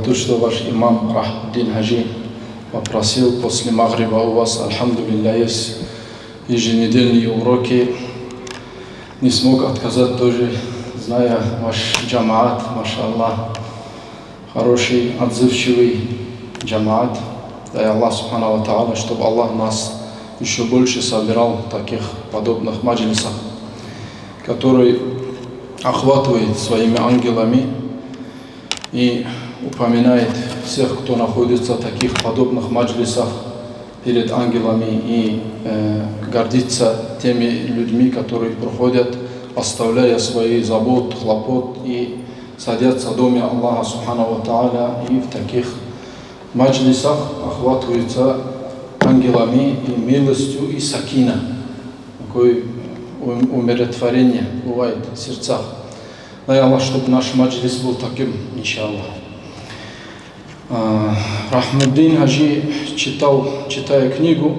то, что ваш имам Рахмуддин Хаджи попросил после Магриба у вас, альхамдулилля, есть еженедельные уроки. Не смог отказать тоже, зная ваш джамаат, машаллах, хороший, отзывчивый джамаат. Дай Аллах Субхану ва Тааля, чтобы Аллах нас еще больше собирал в таких подобных маджлисах, который охватывает своими ангелами и упоминает всех, кто находится в таких подобных маджлисах перед ангелами, и гордится теми людьми, которые проходят, оставляя свои заботы, хлопот и садятся в доме Аллаха Субхану ва Тааля, и в таких маджлисах охватываются ангелами и милостью и сакина. Такое умиротворение бывает в сердцах. Дай Аллах, чтобы наш маджлис был таким, иншаллах. Рахмуддин Хаджи читая книгу,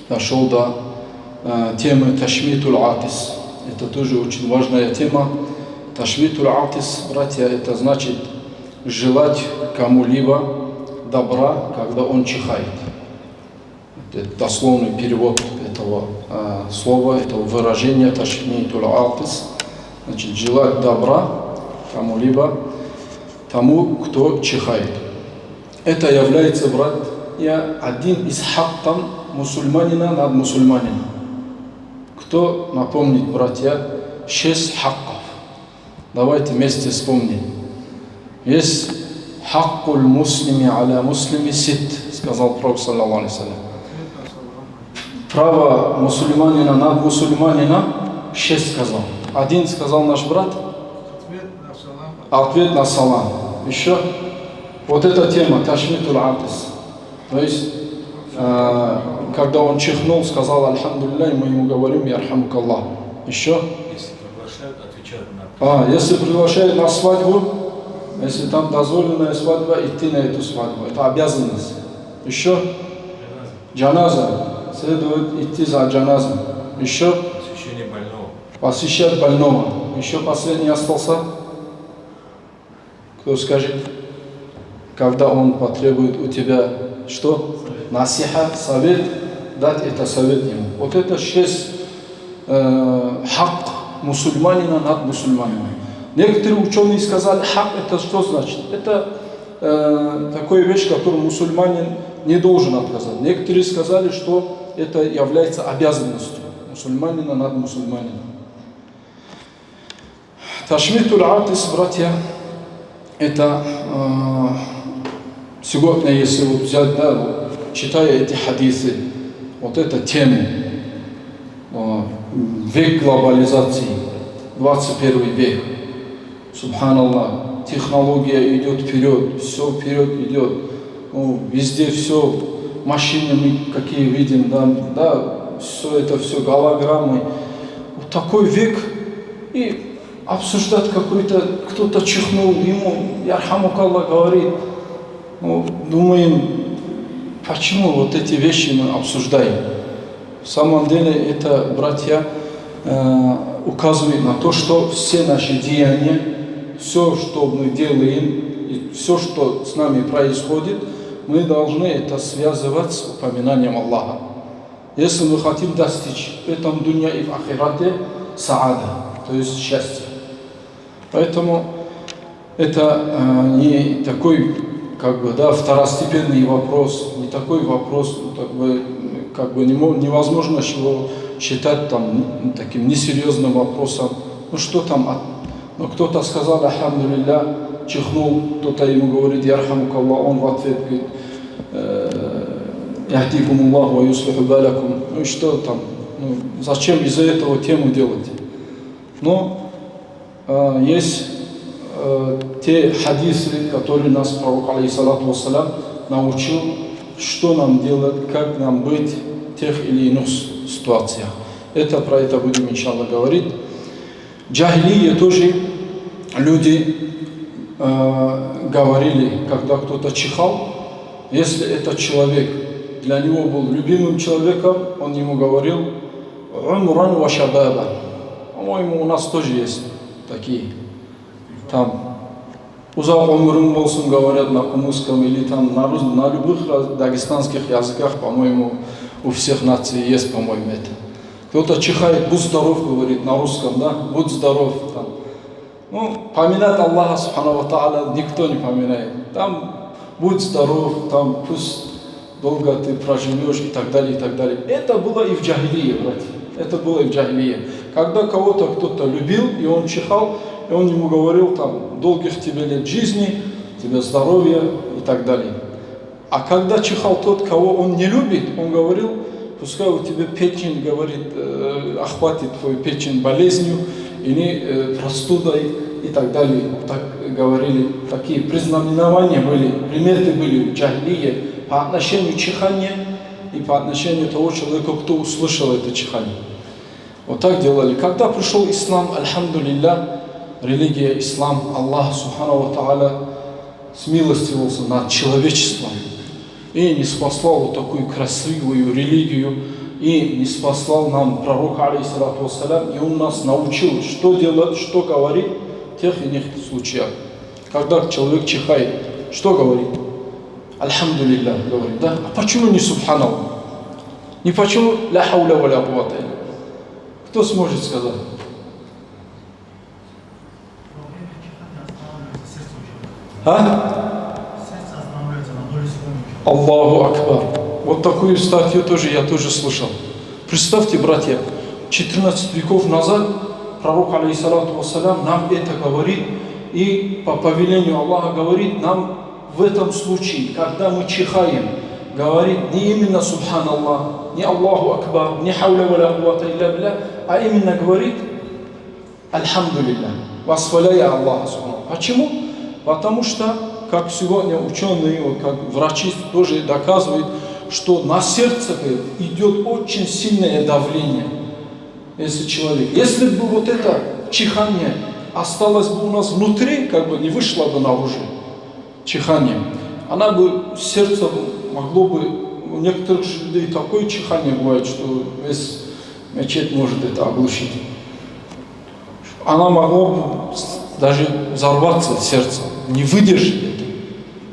дошел до темы Ташмитуль Атис. Это тоже очень важная тема. Ташмитуль Атис, братья, это значит желать кому-либо добра, когда он чихает. Это дословный перевод этого слова, этого выражения Ташмитуль Атис. Значит, желать добра кому-либо, тому, кто чихает. Это является, братья, один из хакков мусульманина над мусульманином. Кто напомнит, братья, 6 хакков? Давайте вместе вспомним. Есть хаккуль муслими аля муслими сит, сказал Пророк саллаллаху алейхи ва саллям. Право мусульманина над мусульманина 6 сказал. Один сказал наш брат. Ответ на салам. Еще. Вот эта тема, Ташмитуль Атис. То есть, когда он чихнул, сказал альхамдулилля, мы ему говорим, ярхамукаллах. Еще? Если приглашают, отвечают на... Если приглашают на свадьбу, если там дозволенная свадьба, идти на эту свадьбу. Это обязанность. Еще? Джаназа. Следует идти за джаназом. Еще? Посещение больного. Посещать больного. Еще последний остался? Кто скажет? Когда он потребует у тебя что? Насиха, совет, дать это совет ему. Вот это 6 хак мусульманина над мусульманином. Некоторые ученые сказали, хак это что значит? Это такая вещь, которую мусульманин не должен отказать. Некоторые сказали, что это является обязанностью мусульманина над мусульманином. Ташмитуль Атис, братья, это сегодня, если вот взять, да, читая эти хадисы, вот эта тема, век глобализации, 21 век, субханаллах, технология идет вперед, все вперед идет, везде все, машинами, какие видим, да, все это все голограммы. Вот такой век, и обсуждать какой-то, кто-то чихнул, ему ярхамукаллах говорит. Думаем, почему вот эти вещи мы обсуждаем? В самом деле это, братья, указывает на то, что все наши деяния, все, что мы делаем, и все, что с нами происходит, мы должны это связывать с упоминанием Аллаха. Если мы хотим достичь в этом дунья и в ахирате саада, то есть счастья. Поэтому это не такой, как бы, да, второстепенный вопрос, не такой вопрос, как бы невозможно его считать там таким несерьезным вопросом. Ну что там, ну кто-то сказал, альхамдулилля, чихнул, кто-то ему говорит, ярхамукаллах, он в ответ говорит, яхдикумуллах ва юслиху балякум. Ну и что там, зачем из-за этого тему делать? Но есть те хадисы, которые нас пророк, алейхиссалату вассалям, научил, что нам делать, как нам быть в тех или иных ситуациях. Про это будем, иншаллах, говорить. Джахилия тоже люди говорили, когда кто-то чихал, если этот человек для него был любимым человеком, он ему говорил, умран ва шабаба. По-моему, у нас тоже есть такие. Там Узак умрун болсун, говорят на кумыкском или там на любых дагестанских языках, по-моему, у всех наций есть, по-моему, это. Кто-то чихает, будь здоров, говорит на русском, да, будь здоров. Там. Ну, поминать Аллаха, субхану ва тааля, никто не поминает. Там, будь здоров, там, пусть долго ты проживешь и так далее, и так далее. Это было и в джахилие, братья. Это было и в джахилие. Когда кого-то кто-то любил, и он чихал, и он ему говорил, там, долгих тебе лет жизни, тебе здоровья и так далее. А когда чихал тот, кого он не любит, он говорил, пускай у тебя печень, говорит, охватит твою печень болезнью или простудой и так далее. Так говорили, такие признаменования были, приметы были в джахилие по отношению чихания и по отношению того человека, кто услышал это чихание. Вот так делали. Когда пришел ислам, альхамдулилля, религия ислам, Аллах субхану ва тааля смилостивился над человечеством и не спаслал вот такую красивую религию, и не спаслал нам пророк, алейхиссалату вассалям, и он нас научил, что делать, что говорить в тех и иных случаях. Когда человек чихает, что говорит? Альхамдулилля, говорит, да? А почему не субханаллах? Не почему ля хауля ва ля куввата? Кто сможет сказать? Аллаху Акбар. Вот такую статью я тоже слышал. Представьте, братья, 14 веков назад пророк, алейхиссалату вассалям, нам это говорит, и по повелению Аллаха говорит нам в этом случае, когда мы чихаем, говорит не именно Субханаллах, не Аллаху Акбар, не хауля ва ля куввата илля билля, а именно говорит Альхамдулилля, восхваляя Аллаха. Почему? Потому что, как сегодня ученые, как врачи тоже доказывают, что на сердце идет очень сильное давление. Если бы вот это чихание осталось бы у нас внутри, как бы не вышло бы наружу, чихание, она бы, сердце могло бы, у некоторых людей такое чихание бывает, что весь мечеть может это оглушить. Она могла бы даже взорваться, сердце, не выдержит это.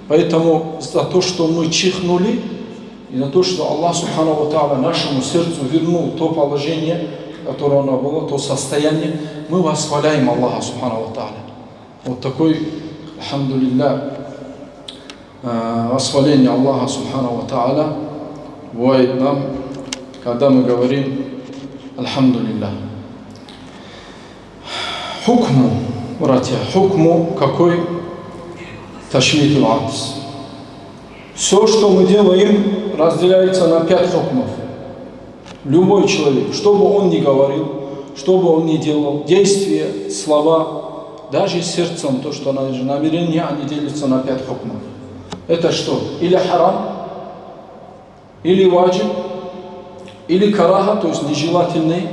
Поэтому за то, что мы чихнули, и за то, что Аллах Субхану ва Тааля нашему сердцу вернул то положение, которое оно было, то состояние, мы восхваляем Аллаха Субхану ва Тааля. Вот такой, альхамдулилля, восхваление Аллаха Субхану ва Тааля бывает нам, когда мы говорим альхамдулилля. Хукму, братья, хукму какой? Ташмитул атс. Все, что мы делаем, разделяется на 5 хукмов. Любой человек, что бы он ни говорил, что бы он ни делал, действия, слова, даже сердцем, то, что намерения, они делятся на 5 хукмов. Это что? Или харам, или ваджиб, или караха, то есть нежелательный,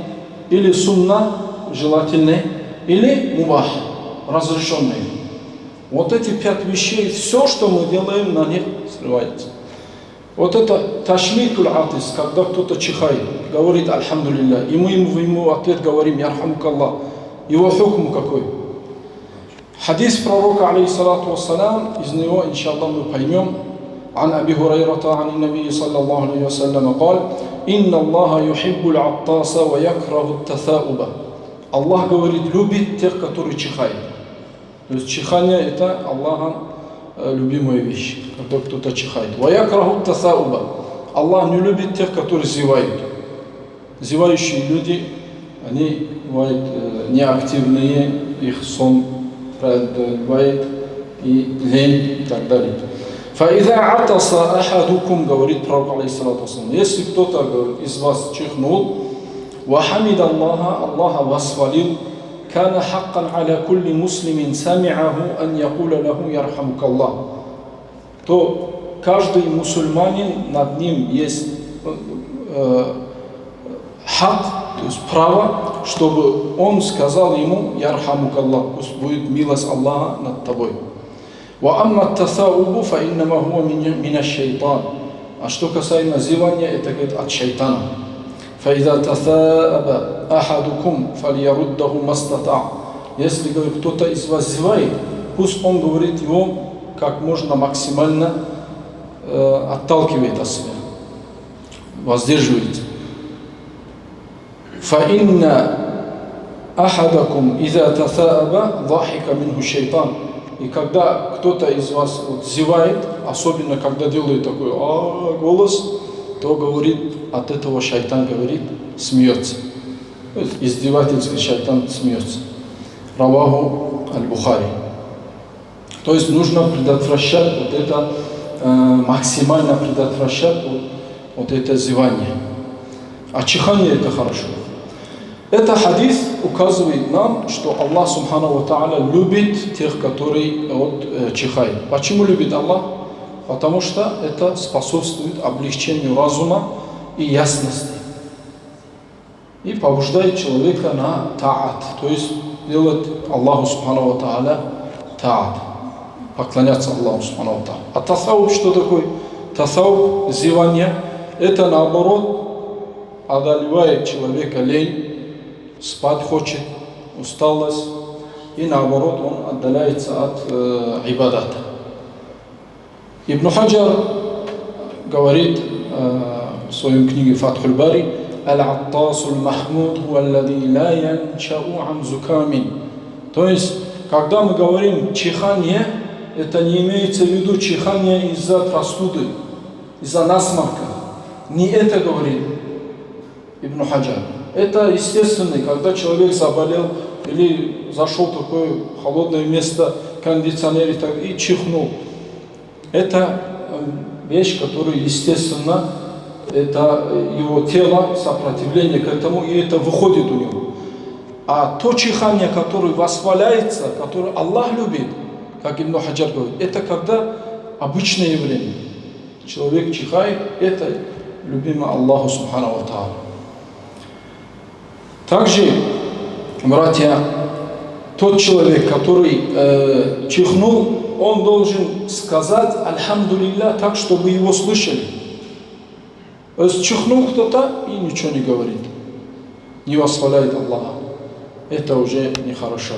или сунна, желательный, или мубах, разрешенный. Вот эти 5 вещей, все, что мы делаем, на них срывается. Вот это ташмитуль атис, когда кто-то чихает, говорит альхамдулилля, и мы ему ответ говорим ярхамукаллах. Его хукм какой? Хадис пророка, алейхиссалату вассалям, из него, иншаллах, мы поймем. عن أبي هريرة عن النبي صلى الله عليه وسلم قال إن الله يحب العطاس ويكره التثاؤب. Аллах говорит, любит тех, которые чихают. То есть чихание это Аллаха любимая вещь, когда кто-то чихает. وَيَكْرَهُ التَّثَاؤُبَ. Аллах не любит тех, которые зевают. Зевающие люди, они бывают неактивные, их сон бывает и лень и так далее. فَإِذَا عَطَسَ أَحَدُكُمْ, говорит пророк, алейхиссалату вассалям, если кто-то из вас чихнул, وَحَمِدَ اللَّهَ, Аллаха восхвалил, كَانَ حَقًّا عَلَى كُلِّ مُسْلِمٍ سَمِعَهُ أَنْ يَقُولَ لَهُ يَرْحَمُكَ اللَّهُ, то каждый мусульманин, над ним есть хак, то есть право, чтобы он сказал ему «Ярхамук Аллах», пусть будет милость Аллаха над тобой. وَأَمَّا التَّثَاؤُبُ فَإِنَّمَا هُوَ مِنَ الشَّيْطَانِ. А что касаемо зевания, это говорит от шайтана. فَإِذَا تَثَاءَبَ أَحَدُكُمْ فَلْيَرُدَّهُ مَا اسْتَطَاعَ. Если, говорит, кто-то из вас зевает, пусть он говорит его как можно максимально отталкивает от себя, воздерживает. فَإِنَّ أَحَدَكُمْ إِذَا تَثَاءَبَ ضَحِكَ مِنْهُ الشَّيْطَانِ. И когда кто-то из вас зевает, особенно когда делает такой голос, то говорит, от этого шайтан говорит, смеется. То есть издевательский шайтан смеется. Раваху аль-Бухари. То есть нужно предотвращать вот это, максимально предотвращать вот это зевание. А чихание это хорошо. Это хадис указывает нам, что Аллах Субхану ва Тааля любит тех, которые чихают. Почему любит Аллах? Потому что это способствует облегчению разума и ясности. И побуждает человека на таат, то есть делать Аллаху Субхану ва Тааля таат, поклоняться Аллаху Субхану ва Тааля. А тасауб что такое? Тасауб, зевание, это наоборот одолевает человека лень, спать хочет, усталость, и наоборот он отдаляется от ибадата. Ибн Хаджар говорит в своем книге Фатхуль Бари: «Аль-Аттасуль Махмуд хуаллади ла янчау ан зукамин». То есть, когда мы говорим чихание, это не имеется в виду чихание из-за простуды, из-за насморка. Не это говорит Ибн Хаджар. Это естественный, когда человек заболел или зашел в такое холодное место, кондиционер и чихнул. Это вещь, которая естественно, это его тело, сопротивление к этому, и это выходит у него. А то чихание, которое восхваляется, которое Аллах любит, как Ибн Хаджар говорит, это когда обычное явление. Человек чихает, это любимое Аллаху Субхану ва Тааля. Также, братья, тот человек, который чихнул, он должен сказать «Альхамдулилля» так, чтобы его слышали. То есть чихнул кто-то и ничего не говорит, не восхваляет Аллаха. Это уже нехорошо.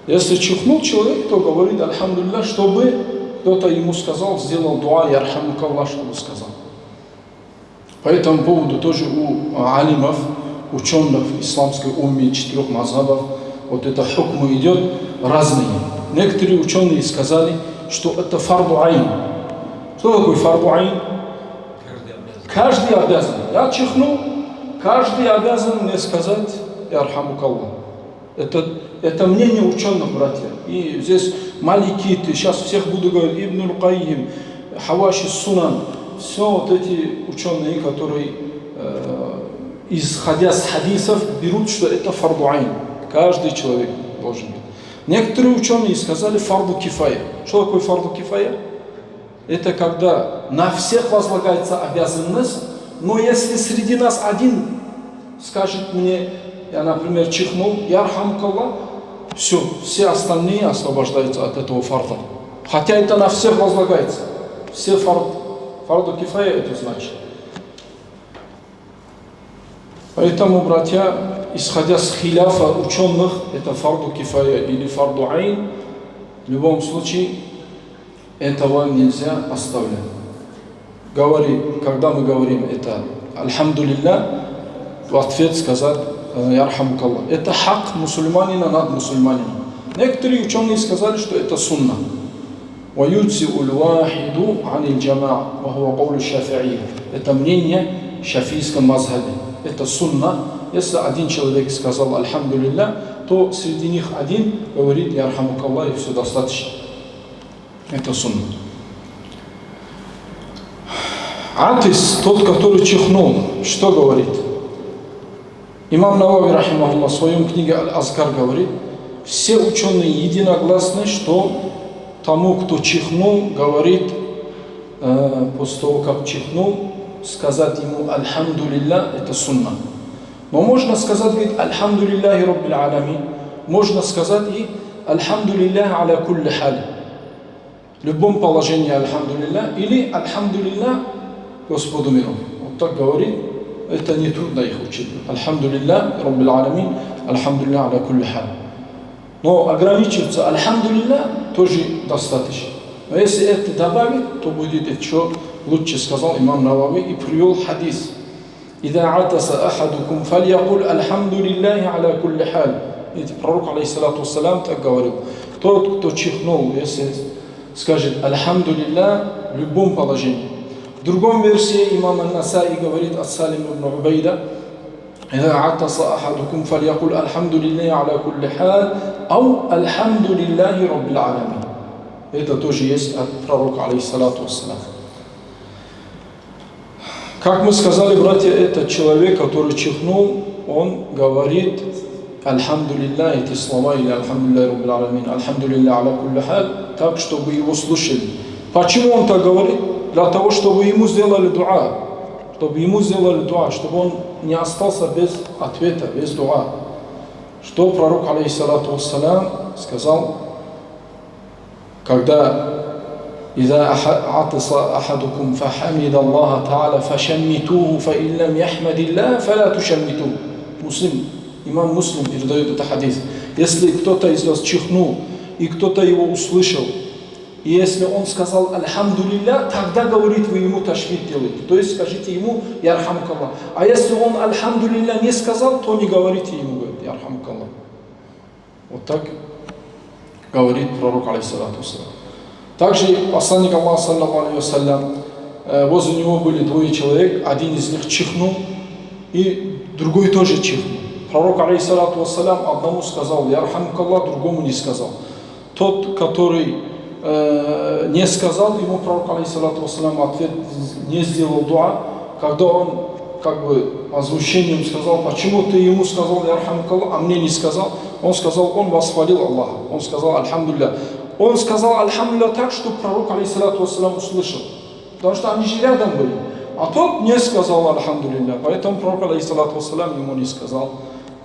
Если чихнул человек, то говорит «Альхамдулилля», чтобы кто-то ему сказал, сделал дуа «Ярхамукаллах», чтобы сказал. По этому поводу тоже у алимов, ученых исламской умме 4 мазхабов, вот это хукму идет разные. Некоторые ученые сказали, что это фарду айн. Что такое фарду айн? Каждый обязан. Я чихнул, каждый обязан мне сказать «Ярхамукаллах». Это мнение ученых, братья. И здесь маликиты, сейчас всех буду говорить, Ибн Аль-Кайим, Хаваши Сунан, все вот эти ученые, которые исходя с хадисов, берут, что это фарду айн. Каждый человек должен быть. Некоторые ученые сказали фарду кифая. Что такое фарду кифая? Это когда на всех возлагается обязанность, но если среди нас один скажет мне, я, например, чихнул, ярхамукаллах, все остальные освобождаются от этого фарда. Хотя это на всех возлагается. Все фарду кифая это значит. Поэтому, братья, исходя с хиляфа ученых, это фарду кифая или фарду айн, в любом случае этого нельзя оставлять. Когда мы говорим это «Альхамдулилля», в ответ сказать «Ярхамукаллах». Это хак мусульманина над мусульманином. Некоторые ученые сказали, что это сунна. وَيُجْزِئُ الْوَاحِدُ عَنِ الْجَمَاعِ وَهُوَ قَوْلُ الشَّافِعِيِّ. Это мнение в шафийском мазхабе. Это сунна. Если один человек сказал «Альхамдулилля», то среди них один говорит «Ярхамукаллах» и все достаточно. Это сунна. Атис, тот, который чихнул, что говорит? Имам Навави, рахимахуллах, в своем книге Аль-Азкар говорит, все ученые единогласны, что тому, кто чихнул, говорит, после того, как чихнул, сказать ему «Альхамдулилля» – это сунна. Но можно сказать, говорит, «Альхамдулилляхи Раббил Аламин», можно сказать и «Альхамдулилляхи аля кулли халь». В любом положении «Альхамдулилля» или «Альхамдулилля» Господу миров. Вот так говорит, это не трудно их учить. «Альхамдулилля Раббил Аламин», «Альхамдулилля аля кулли халь». Но ограничиваться «Альхамдулилля» тоже достаточно. Но если это добавить, то будет еще лучше, сказал имам Навави и привел хадис. «Ида атаса ахадукум фальякуль альхамдулиллахи аля кулли халь». Ведь пророк, алейхиссалату вассалям, так говорил. Тот, кто чихнул, если скажет «Альхамдулилля» в любом положении. В другом версии имам Ан-Насаи говорит от Салим ибн Убайда: «Ида атаса ахадукум фальякуль альхамдулиллахи аля кулли халь, ау альхамдулиллахи раббил аламин». Это тоже есть от пророка, алейхиссалату вассалям. Как мы сказали, братья, этот человек, который чихнул, он говорит «Альхамдулилля», эти слова, или «Альхамдулилля раббил аламин», «Альхамдулилля аля кулли халь», так, чтобы его слушали. Почему он так говорит? Для того, чтобы ему сделали дуа. Чтобы ему сделали дуа, чтобы он не остался без ответа, без дуа. Что пророк, алейхиссалату вассалям, сказал, когда «Иза атаса ахадукум фахамид Аллаха та'аля фашаммитуху фаин лам яхмадилля фаля тушаммитуху». Муслим, имам Муслим передает этот хадис. Если кто-то из вас чихнул, и кто-то его услышал, и если он сказал «Альхамдулилля», тогда, говорит, вы ему ташмид делаете. То есть скажите ему «Ярхамукаллах». А если он «Альхамдулилля» не сказал, то не говорите ему, говорит «Ярхамукаллах». Вот так говорит пророк, алейхиссалату вассалям. Также посланник Аллаха, саллаллаху алейхи вассалям, возле него были двое человек, один из них чихнул, и другой тоже чихнул. Пророк, алейхиссалату вассалям, одному сказал «Ярхамукаллах», другому не сказал. Тот, который не сказал, ему пророк, алейхиссалату вассалям, ответ не сделал дуа, когда он как бы озвучением сказал: «Почему ты ему сказал «Ярхамукаллах», а мне не сказал?» Он сказал, он восхвалил Аллаха, он сказал «Альхамдулилля». Он сказал «Альхамдулилля» так, что пророк, алейхиссалату вассалям, услышал, потому что они же рядом были. А тот не сказал «Альхамдулилля», поэтому пророк, алейхиссалату вассалям, ему не сказал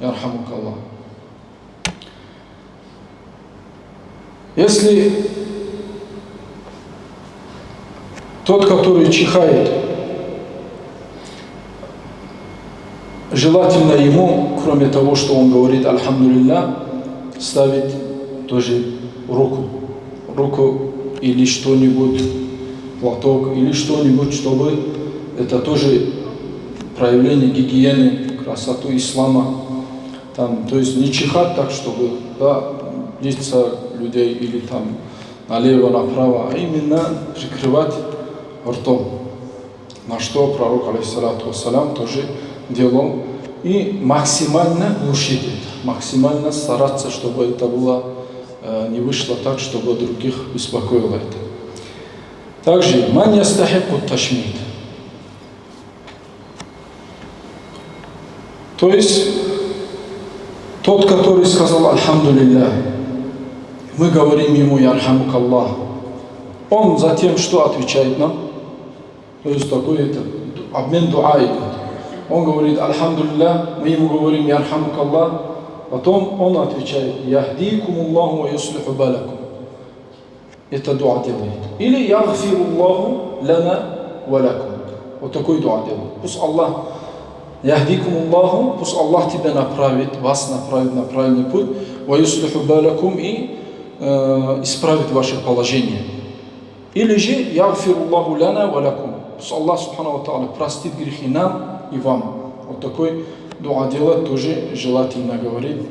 «Ярхамукаллах». Если тот, который чихает, желательно ему, кроме того, что он говорит «Альхамдулилля», ставить тоже руку или что-нибудь, платок или что-нибудь, чтобы это тоже проявление гигиены, красоту ислама. Там, то есть не чихать так, чтобы лица людей или там налево, направо, а именно прикрывать ртом. На что пророк, алейхиссалату вассалям, тоже делал. И максимально глушить это, максимально стараться, чтобы это было, не вышло так, чтобы других беспокоило это. Также ман ястахику ташмид. То есть тот, который сказал «Альхамдулилля», мы говорим ему «Ярхамукаллах». Он затем что отвечает нам? То есть такой это обмен дуа идет. Он говорит «Альхамдулилля», мы ему говорим «Ярхамукаллах», потом он отвечает «Яхдикумуллаху ва юслиху балакум». Это дуа делает. Или «Ягфируллаху лана ва лакум». Вот такой дуа делает. Пусть Аллах «Яхдикумуллаху», пусть Аллах тебя направит, вас направит на правильный путь, «Ва юслиху балакум», и исправит ваше положение. Или же «Ягфируллаху лана ва лакум». Пусть Аллах, субхану ва та'аля, простит грехи нам и вам. Вот такой дуа делать тоже желательно говорить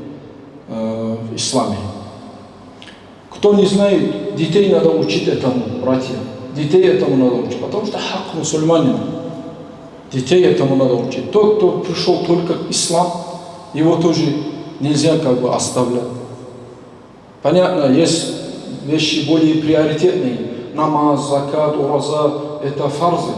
в исламе. Кто не знает, детей надо учить этому, братья. Детей этому надо учить, потому что хак мусульманина. Детей этому надо учить. Тот, кто пришел только к исламу, его тоже нельзя как бы оставлять. Понятно, есть вещи более приоритетные. Намаз, закат, ураза – это фарзы,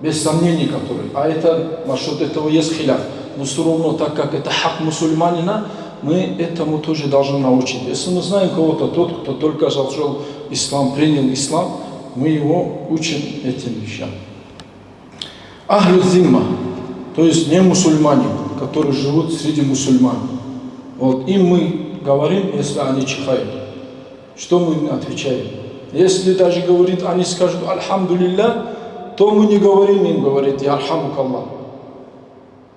без сомнений которые. А это, насчет этого есть хиляф. Но все равно, так как это хак мусульманина, мы этому тоже должны научить. Если мы знаем кого-то, тот, кто только зашел в ислам, принял ислам, мы его учим этим вещам. Ахлю зимма, то есть не мусульмане, которые живут среди мусульман. Вот им мы говорим, если они чихают. Что мы отвечаем? Если даже говорит, они скажут «Альхамдулилля», то мы не говорим им, говорит «Ярхамукаллах».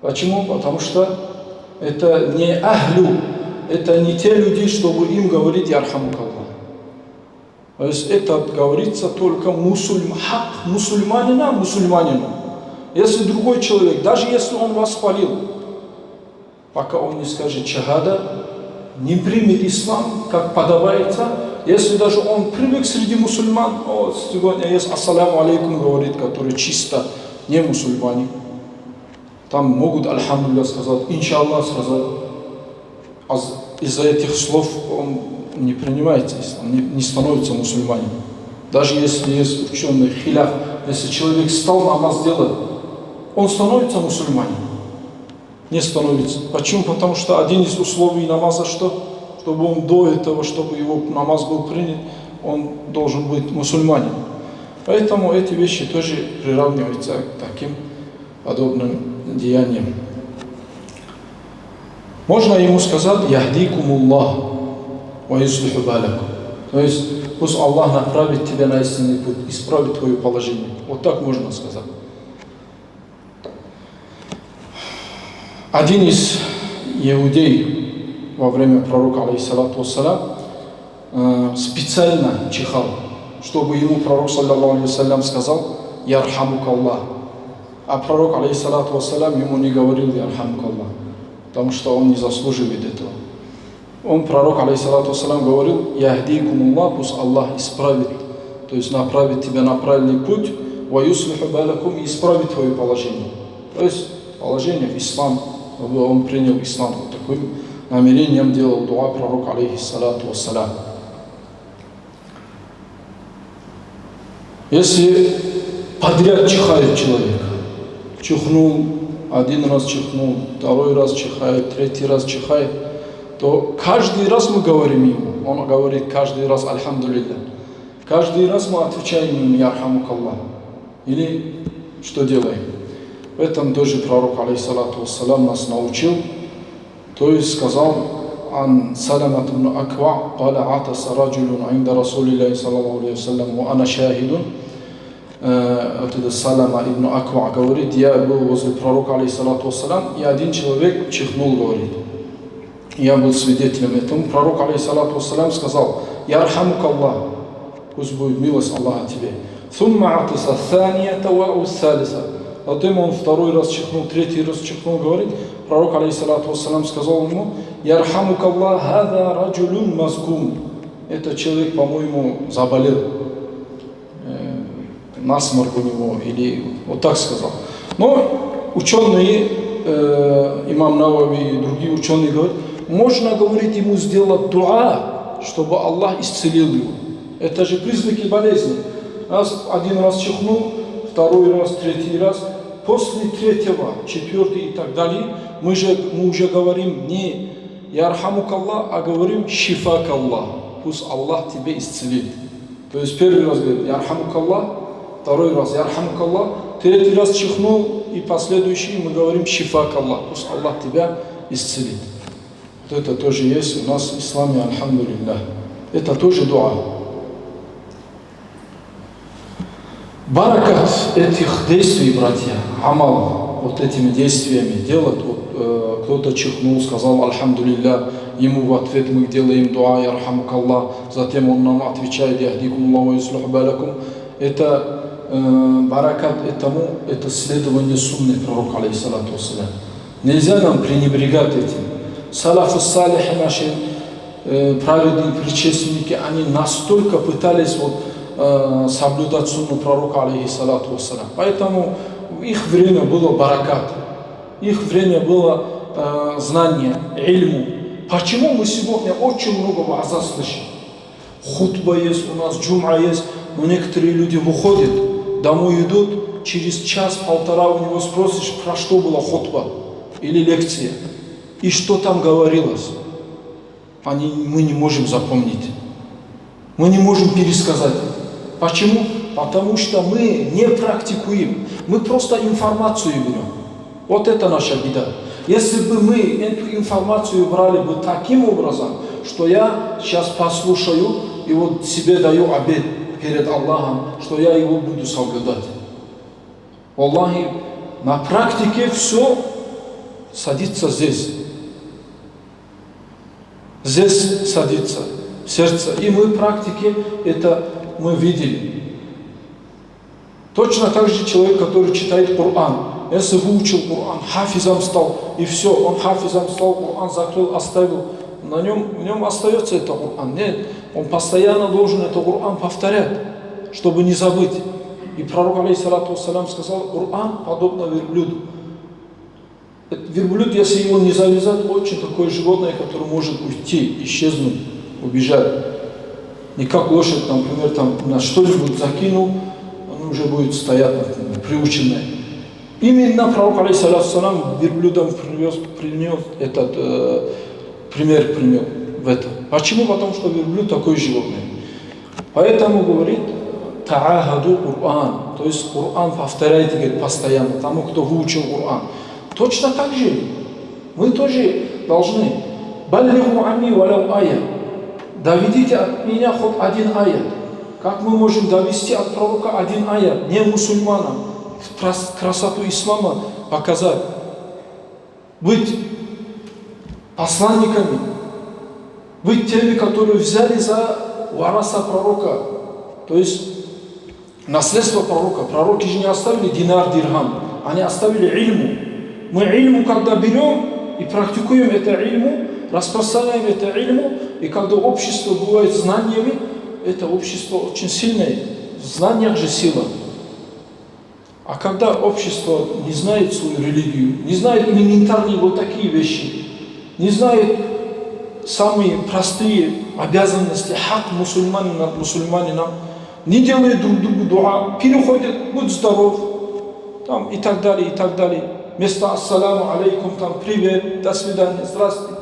Почему? Потому что это не ахлю это не те люди, чтобы им говорить «Ярхамукаллах». То есть это говорится только мусульманину. Если другой человек, даже если он вас спалил, пока он не скажет шахада, не примет ислам, как подобается, если даже он привык среди мусульман, сегодня есть ассаляму алейкум, говорит, который чисто не мусульмане, там могут альхамдулилля сказать, иншаллах сказать, а из-за этих слов он не принимает ислам, не становится мусульманином. Даже если есть ученый хиляф, если человек стал намаз делать, он становится мусульманином. Не становится. Почему? Потому что один из условий намаза что? Чтобы он до этого, чтобы его намаз был принят, он должен быть мусульманином. Поэтому эти вещи тоже приравниваются к таким подобным деяниям. Можно ему сказать «Яхдикумуллах ва юслиху балакум». То есть пусть Аллах направит тебя на истинный путь, исправит твое положение. Вот так можно сказать. Один из иудей во время пророка, алейхиссалату вассалям, специально чихал, чтобы ему пророк, саллаллаху алейхи вассалям, сказал «Ярхамукаллах». А пророк, алейхиссалату вассалям, ему не говорил «Ярхамукаллах», потому что он не заслуживает этого. Он, пророк, алейхиссалату вассалям, говорил «Яхдикумуллах», пусть Аллах исправит, то есть направит тебя на правильный путь, «Ва юслиху балакум», и исправит твое положение. То есть положение в ислам, чтобы он принял ислам. Вот таким намерением делал дуа пророк, алейхиссалату вассалям. Если подряд чихает человек, чихнул, один раз чихнул, второй раз чихает, третий раз чихает, то каждый раз мы говорим ему, он говорит каждый раз «Альхамдулилля». Каждый раз мы отвечаем ему «Ярхамукаллах». Или что делаем? В этом тоже пророк, алейхиссалату вассалям, нас научил. То есть сказал عن سلمة بن أكوع قال عطس رجل عند رسول الله صلى الله عليه وسلم وأنا شاهد. Это Салама ибн Аква говорит, я был возле пророка, алейхиссалату вассалям, и один человек чихнул, говорит. Я был свидетелем этому. Пророк, алейхиссалату вассалям, сказал: «Ярхамукаллах», пусть будет милость Аллаха тебе. «Сумма атиса санията ва уссалиса». Затем он второй раз чихнул, третий раз чихнул, говорит. Пророк, алейхиссалату вассалям, сказал ему: «Ярхамукаллах, хада раджулюн мазкум». Этот человек, по-моему, заболел. Насморк у него, или вот так сказал. Но ученые, имам Навави и другие ученые говорят, можно, говорить, ему сделать дуа, чтобы Аллах исцелил его. Это же признаки болезни. Один раз чихнул, второй раз, третий раз. После третьего, четвертый и так далее, мы уже говорим не «Ярхамукаллах», а говорим «Шифакаллах». Пусть Аллах тебе исцелит. То есть первый раз говорит «Ярхамукаллах», второй раз «Ярхамукаллах», третий раз чихнул, и последующий мы говорим «Шифакаллах». Пусть Аллах тебя исцелит. Вот это тоже есть у нас в исламе, альхамдулиллах. Это тоже дуа. Баракат этих действий, братья, амал, вот этими действиями делать. Вот, кто-то чихнул, сказал «Альхамдулилля», ему в ответ мы делаем дуа «Ярхамукаллах», затем он нам отвечает «Яхдикумуллах ва юслиху балакум». Это баракат этому, это следование сунны пророка, алейхиссалату вассалям. Нельзя нам пренебрегать этим. Салафу салихи, наши праведные предшественники, они настолько пытались соблюдать сунну пророка, алейхиссалату вассалям. Поэтому в их время было баракат, их время было знание, ильму. Почему мы сегодня очень много вааза слышим? Хутба есть у нас, джум'a есть, но некоторые люди выходят, домой идут, через час-полтора у него спросишь, про что была хутба или лекция, и что там говорилось. Мы не можем запомнить, мы не можем пересказать. Почему? Потому что мы не практикуем, мы просто информацию берем. Вот это наша беда. Если бы мы эту информацию брали бы таким образом, что я сейчас послушаю и вот себе даю обет перед Аллахом, что я его буду соблюдать. Аллахи, на практике все садится здесь. здесь садится, в сердце. И мы в практике это мы видели. Точно так же человек, который читает Коран. Если выучил Коран, хафизом стал, и все, он хафизом стал, Коран закрыл, оставил, в нем остается это Коран. Нет, он постоянно должен это Коран повторять, чтобы не забыть. И пророк, алейхиссалату вассалям, сказал, Коран подобно верблюду. Верблюд, если его не завязать, очень такое животное, которое может уйти, исчезнуть, убежать. Не как лошадь, например, там, на что-нибудь закинул, он уже будет стоять, приученный. Именно пророк, алейхиссалату вассалям, верблюдом принес этот пример в этом. Почему? Потому что верблюд такой животное. Поэтому говорит, та'ахаду Кур'ан, то есть Кур'ан повторяйте, говорит, постоянно, тому, кто выучил Кур'ан. Точно так же мы тоже должны баллигу анни валяу аят, доведите от меня хоть один аят. Как мы можем довести от пророка один аят, не мусульманам, красоту ислама показать, быть посланниками, быть теми, которые взяли за вараса пророка, то есть наследство пророка. Пророки же не оставили динар, дирхам, они оставили ильму. Мы ильму, когда берем и практикуем это ильму, распространяем это ильму, и когда общество бывает знаниями, это общество очень сильное, в знаниях же сила. А когда общество не знает свою религию, не знает элементарные вот такие вещи, не знает самые простые обязанности, хак мусульманинам, не делает друг другу дуа, переходит, будь здоров, там, и так далее, и так далее. Вместо ассаламу алейкум, там, привет, до свидания, здравствуйте.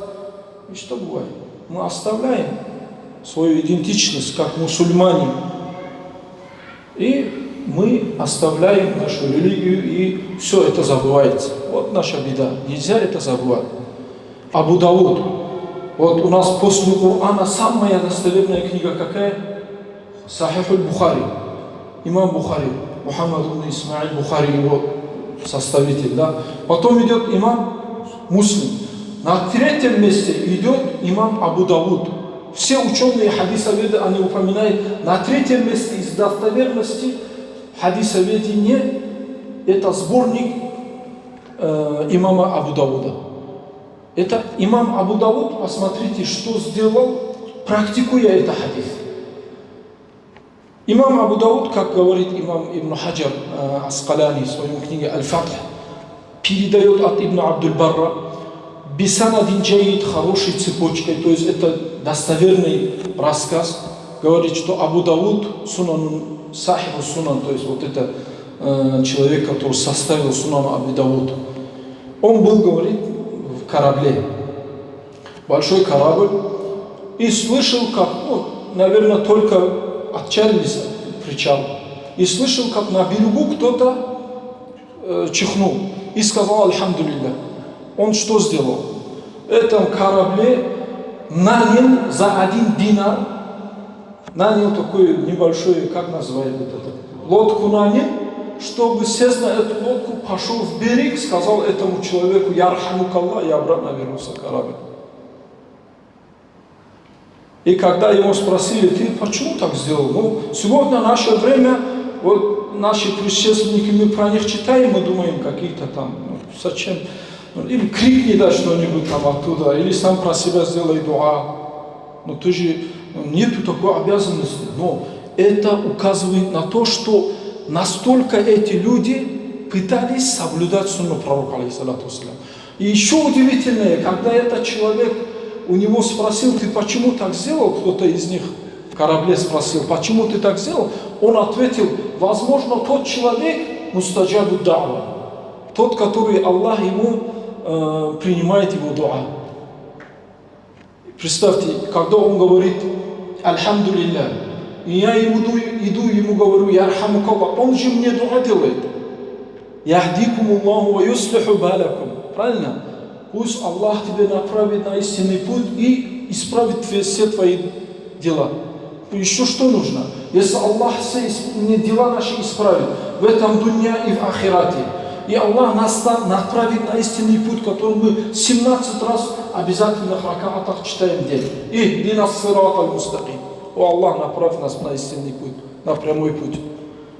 И что бывает? Мы оставляем свою идентичность как мусульмане. И мы оставляем нашу религию, и все это забывается. Вот наша беда. Нельзя это забывать. Абу Дауд. Вот у нас после Корана самая достоверная книга какая? Сахих аль-Бухари. Имам Бухари. Мухаммад ибн Исмаиль Бухари, его составитель. Да? Потом идет имам Муслим. На третьем месте идет имам Абу Дауд. Все ученые хадисоведы, они упоминают, на третьем месте из достоверности хадисоведения это сборник имама Абу Дауда. Это имам Абу Дауд, посмотрите, что сделал, практикуя это хадис. Имам Абу Дауд, как говорит имам Ибн Хаджар Аскаляни в своей книге Аль-Фатх, передает от Ибн Абдуль-Барра бисанадин джаид, хорошей цепочкой, то есть это достоверный рассказ, говорит, что Абу Дауд, сунан, сахибу сунан, то есть вот это человек, который составил сунан Абу Дауд, он был, говорит, в корабле, большой корабль, и слышал, как, наверное, только отчалились от причала, и слышал, как на берегу кто-то чихнул, и сказал «Альхамдулилля». Он что сделал? В этом корабле нанял за 1 динар, нанял такую небольшую, как называют это, лодку нанял, чтобы сесть на эту лодку, пошел в берег, сказал этому человеку «Ярхамукаллах», и обратно вернулся в корабль. И когда его спросили, ты почему так сделал? Сегодня наше время, вот наши предшественники, мы про них читаем, мы думаем, какие-то там, зачем? Или крикни да что-нибудь там оттуда, или сам про себя сделай дуа. Но ты же, нету такой обязанности. Но это указывает на то, что настолько эти люди пытались соблюдать сунну пророка, алейхиссалату вассалям. И еще удивительное, когда этот человек, у него спросил, ты почему так сделал, кто-то из них в корабле спросил, почему ты так сделал, он ответил, возможно, тот человек, мустаджабу да'ва, тот, который Аллах ему принимает его дуа. Представьте, когда он говорит «Альхамдулилля», и я иду ему говорю «Ярхамукаллах», он же мне дуа делает. «Яхдикумуллаху ва юслиху балакум». Правильно? Пусть Аллах тебе направит на истинный путь и исправит все твои дела. Еще что нужно? Если Аллах все дела наши исправит в этом дунья и в ахирате, И Аллах нас направит на истинный путь, который мы 17 раз обязательно в ракаатах читаем в день. Ихдина ссирата аль-мустаким. О Аллах, направь нас на истинный путь, на прямой путь.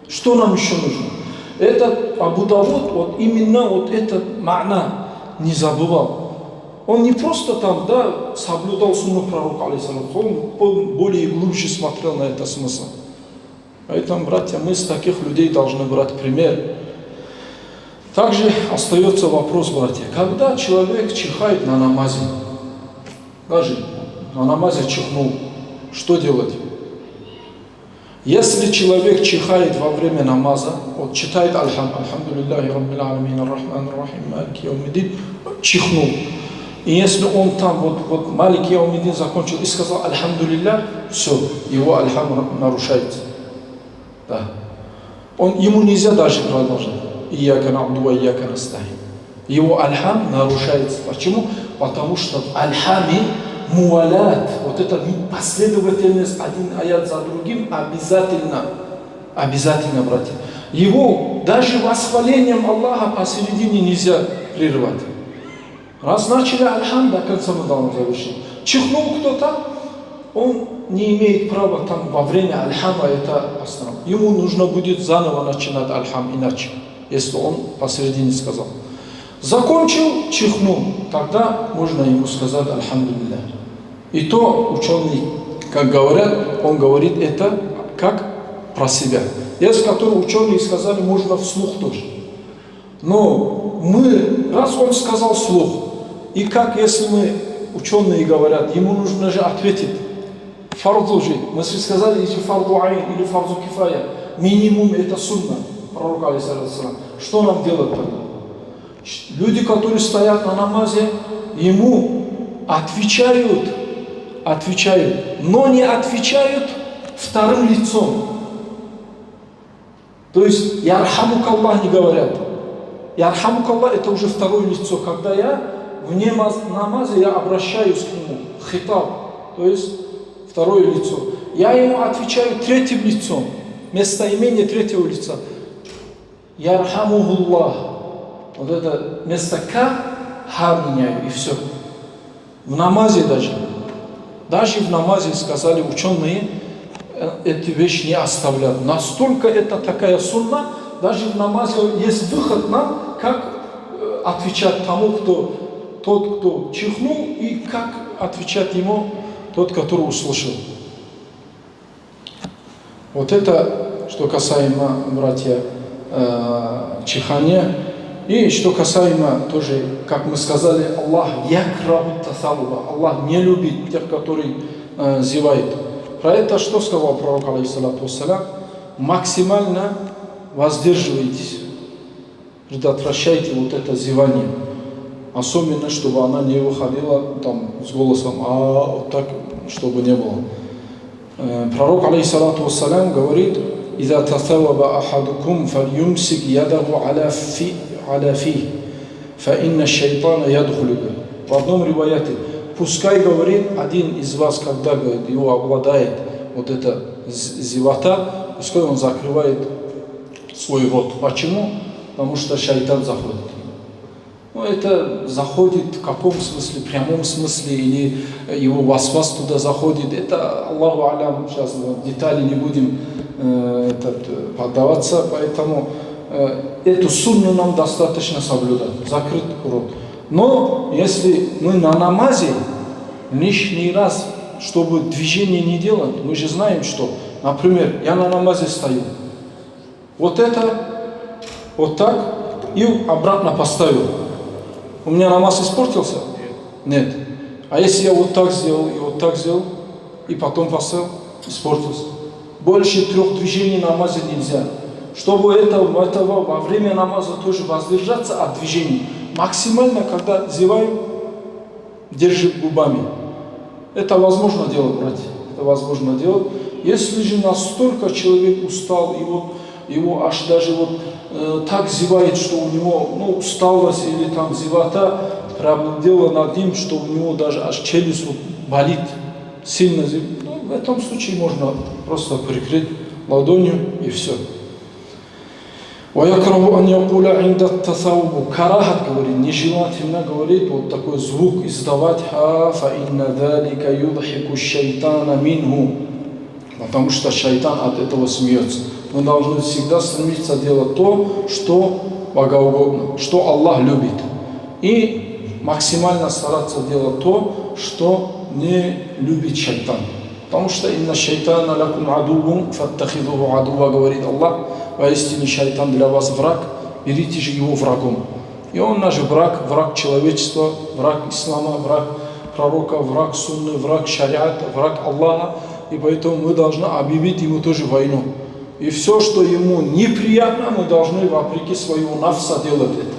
Что нам еще нужно? Этот Абу Давуд, вот именно вот этот ма'на не забывал. Он не просто там, да, соблюдал сунну пророка, он более глубже смотрел на это смысл. Поэтому, братья, мы с таких людей должны брать пример. Также остается вопрос, братья, когда человек чихает на намазе, даже на намазе чихнул, что делать? Если человек чихает во время намаза, вот читает Альхамдулиллахи Раббил Аламин, Ар-Рахман Ар-Рахим, Малики Яумиддин, чихнул. И если он там вот Малики Яумиддин закончил и сказал Альхамдулиллах, все, его Альхам нарушается. Да. Ему нельзя дальше продолжать. Ияка набду ва ияка настаин. Его Альхам нарушается. Почему? Потому что в Альхаме муалят, вот эта последовательность один аят за другим обязательно, братья. Его даже восхвалением Аллаха посередине нельзя прервать. Раз начали Альхам, до конца мы должны завершить. Чихнул кто-то, он не имеет права там во время Альхама это остановить. Ему нужно будет заново начинать Альхам иначе, если он посередине сказал. Закончил, чихнул, тогда можно ему сказать Альхамдулиллах. И то ученые, как говорят, он говорит это как про себя. Есть, которые ученые сказали, можно вслух тоже. Но мы, раз он сказал вслух, и как если мы, ученые говорят, ему нужно же ответить. Фарду же, мы сказали, или фарду айн, или фарду кифая, минимум это сунна, пророк алейхиссалям. Что нам делать тогда? Люди, которые стоят на намазе, ему отвечают, но не отвечают вторым лицом. То есть ярхамукаллах не говорят. Ярхамукаллах это уже второе лицо. Когда я вне намаза, я обращаюсь к нему. Хитаб, то есть второе лицо. Я ему отвечаю третьим лицом. Местоимение третьего лица. Ярхамухуллах. Вот это вместо К Ха меняю, и все. В намазе даже в намазе сказали ученые, эту вещь не оставляют. Настолько это такая сунна, даже в намазе есть выход нам, как отвечать тому, тот, кто чихнул, и как отвечать ему тот, который услышал. Вот это, что касаемо, братья, чихания. И что касаемо тоже, как мы сказали, Аллах якрабу тасалуба. Аллах не любит тех, которые зевают. Про это что сказал пророк, алейхиссалату вассалям? Максимально воздерживайтесь, предотвращайте вот это зевание. Особенно, чтобы она не выходила там с голосом, вот так, чтобы не было. Пророк, алейхиссалату вассалям, говорит, «Иза тасаваба ахадукум фальюмсик ядаху аля фи, фа инна шайтана ядхулюга». В одном риваяте, пускай, говорит, один из вас, когда, говорит, его обладает вот эта зевота, пускай он закрывает свой рот. Почему? Потому что шайтан заходит. Ну, это заходит в каком смысле, в прямом смысле, или его васвас туда заходит. Это, Аллаху алям, сейчас детали не будем поддаваться, поэтому эту сунну нам достаточно соблюдать, закрыть рот. Но если мы на намазе лишний раз, чтобы движение не делать, мы же знаем, что, например, я на намазе стою, вот это, вот так, и обратно поставил. У меня намаз испортился? Нет. А если я вот так сделал, и вот так сделал, и потом поставил, испортился. Больше 3 движений на намазе нельзя. Чтобы этого во время намаза тоже воздержаться от движений. Максимально, когда зеваем, держим губами. Это возможно делать, братья. Это возможно делать. Если же настолько человек устал, и вот его аж даже вот так зевает, что у него усталость или там зевота преобладала над ним, что у него даже аж челюсть вот болит, сильно зевает. В этом случае можно просто прикрыть ладонью и все. ويكره أن يقول عند التثوب карахат говорит, нежелательно говорит вот такой звук издавать فإن ذلك يضحك الشيطان منه, потому что шайтан от этого смеется. Мы должны всегда стремиться делать то, что богоугодно, что Аллах любит, и максимально стараться делать то, что не любит шайтан. Потому что инна шайтана лакум адувун фаттахидуху адува, говорит Аллах, поистине шайтан для вас враг, берите же его врагом. И он наш враг, враг человечества, враг ислама, враг пророка, враг сунны, враг шариата, враг Аллаха. И поэтому мы должны объявить ему тоже войну. И все, что ему неприятно, мы должны вопреки своего нафса делать это.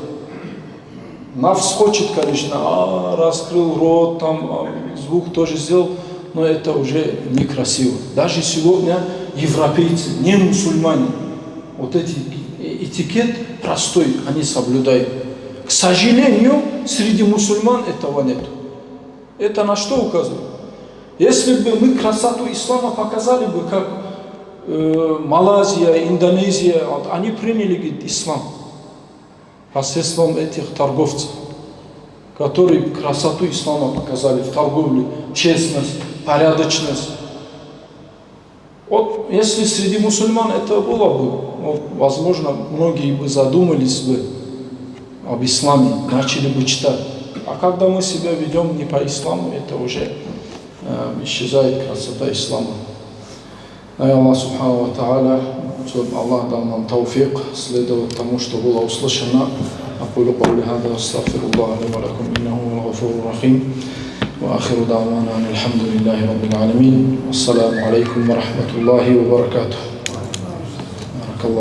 Нафс хочет, конечно, раскрыл рот, там звук тоже сделал, но это уже некрасиво. Даже сегодня европейцы, не мусульмане, вот эти этикет простой, они соблюдают. К сожалению, среди мусульман этого нет. Это на что указывает? Если бы мы красоту ислама показали бы, как Малайзия, Индонезия, вот, они приняли, говорит, ислам посредством этих торговцев, которые красоту ислама показали в торговле, честность, порядочность. Вот если среди мусульман это было бы, вот, возможно, многие бы задумались бы об исламе, начали бы читать. А когда мы себя ведем не по исламу, это уже исчезает красота ислама. Ай Аллах Субхану ва Тааля, чтобы Аллах дал нам тауфик следовать тому, что было услышано. أقول قولي هذا واستغفر الله لي ولكم إنه هو الغفور الرحيم وآخر دعوانا أن الحمد لله رب العالمين والسلام عليكم ورحمة الله وبركاته.